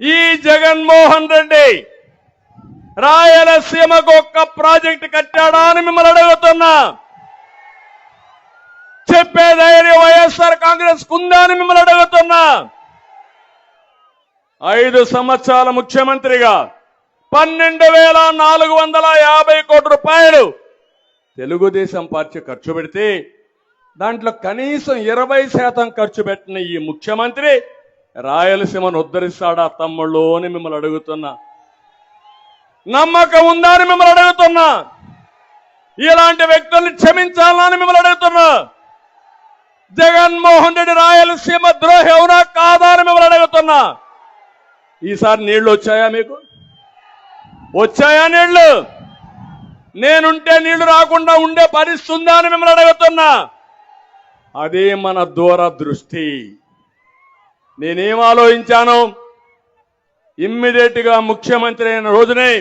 ఈ జగన్మోహన్ రెడ్డి రాయలసీమకు ఒక్క ప్రాజెక్టు కట్టాడా అని మిమ్మల్ని అడుగుతున్నా. చెప్పే ధైర్యం వైఎస్ఆర్ కాంగ్రెస్ ఉందా అని మిమ్మల్ని అడుగుతున్నా. 5 సంవత్సరాల ముఖ్యమంత్రిగా 12,450 కోట్ల రూపాయలు తెలుగుదేశం పార్టీ ఖర్చు పెడితే దాంట్లో కనీసం 20% ఖర్చు పెట్టిన ఈ ముఖ్యమంత్రి రాయలసీమను ఉద్ధరిస్తాడా తమ్ముళ్ళు అని మిమ్మల్ని అడుగుతున్నా. నమ్మకం ఉందా అని మిమ్మల్ని అడుగుతున్నా. ఇలాంటి వ్యక్తుల్ని క్షమించాలని మిమ్మల్ని అడుగుతున్నా. జగన్మోహన్ రెడ్డి రాయలసీమ ద్రోహి అవునా కాదా అని మిమ్మల్ని అడుగుతున్నా. ఈసారి నీళ్లు వచ్చాయా? మీకు వచ్చాయా నీళ్లు? నేనుంటే నీళ్లు రాకుండా ఉండే పరిస్థితి ఉందా అని మిమ్మల్ని అడుగుతున్నా. అదే మన దూరదృష్టి. నేనేం ఆలోచించాను, ఇమ్మీడియట్ గా ముఖ్యమంత్రి అయిన రోజునే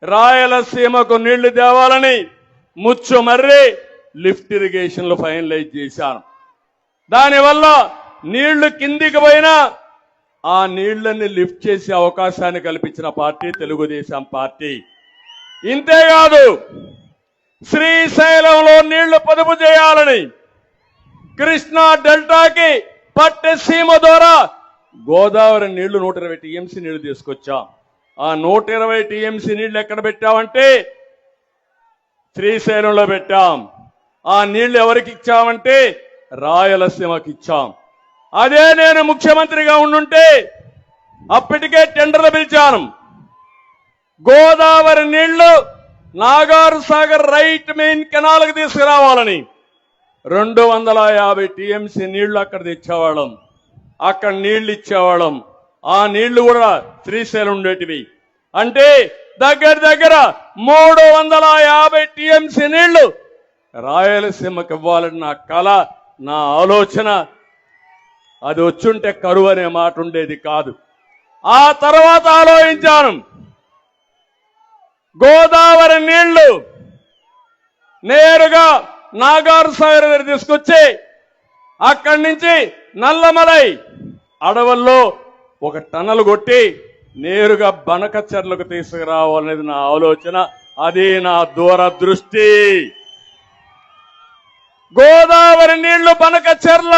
రాయలసీమకు నీళ్లు తేవాలని ముచ్చుమర్రి లిఫ్ట్ ఇరిగేషన్లు ఫైనలైజ్ చేశాను. దానివల్ల నీళ్లు కిందికి పోయినా ఆ నీళ్లని లిఫ్ట్ చేసే అవకాశాన్ని కల్పించిన పార్టీ తెలుగుదేశం పార్టీ. ఇంతేకాదు, శ్రీశైలంలో నీళ్లు పొదుపు చేయాలని కృష్ణా డెల్టాకి పట్టసీమ ద్వారా గోదావరి నీళ్లు 120 టీఎంసీ నీళ్లు తీసుకొచ్చాం. ఆ 120 టీఎంసీ నీళ్లు ఎక్కడ పెట్టామంటే శ్రీశైలంలో పెట్టాం. ఆ నీళ్లు ఎవరికి ఇచ్చామంటే రాయలసీమకి ఇచ్చాం. అదే నేను ముఖ్యమంత్రిగా ఉండుంటే అప్పటికే టెండర్లు పిలిచాను. గోదావరి నీళ్లు నాగార్ సాగర్ రైట్ మెయిన్ కెనాల్కి తీసుకురావాలని 250 టీఎంసీ నీళ్లు అక్కడ తెచ్చేవాళ్ళం. అక్కడ నీళ్లు ఇచ్చేవాళ్ళం. ఆ నీళ్లు కూడా శ్రీశైలం ఉండేటివి. అంటే దగ్గర 350 టీఎంసీ నీళ్లు రాయలసీమకి ఇవ్వాలని నా కళ, నా ఆలోచన. అది వచ్చుంటే కరువు అనే మాట ఉండేది కాదు. ఆ తర్వాత ఆలోచించాను, గోదావరి నీళ్లు నేరుగా నాగార్ సాగర్ దగ్గర తీసుకొచ్చి అక్కడి నుంచి నల్లమలై అడవుల్లో ఒక టన్నల్ కొట్టి నేరుగా బనకచెర్లకు తీసుకురావాలనేది నా ఆలోచన. అది నా దూరదృష్టి. గోదావరి నీళ్లు బనకచెర్ల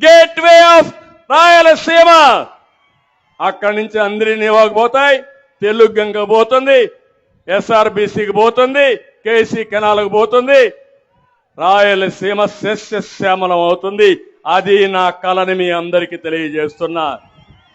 గేట్వే ఆఫ్ రాయలసీమ. అక్కడి నుంచి అంద్రినీవాకు పోతాయి, తెలుగు గంగ పోతుంది, ఎస్ఆర్బిసికి పోతుంది, కేసీ కెనాల్కు పోతుంది. రాయలసీమ సస్యశ్యామలం అవుతుంది. అది నా కళని మీ అందరికీ తెలియజేస్తున్నా.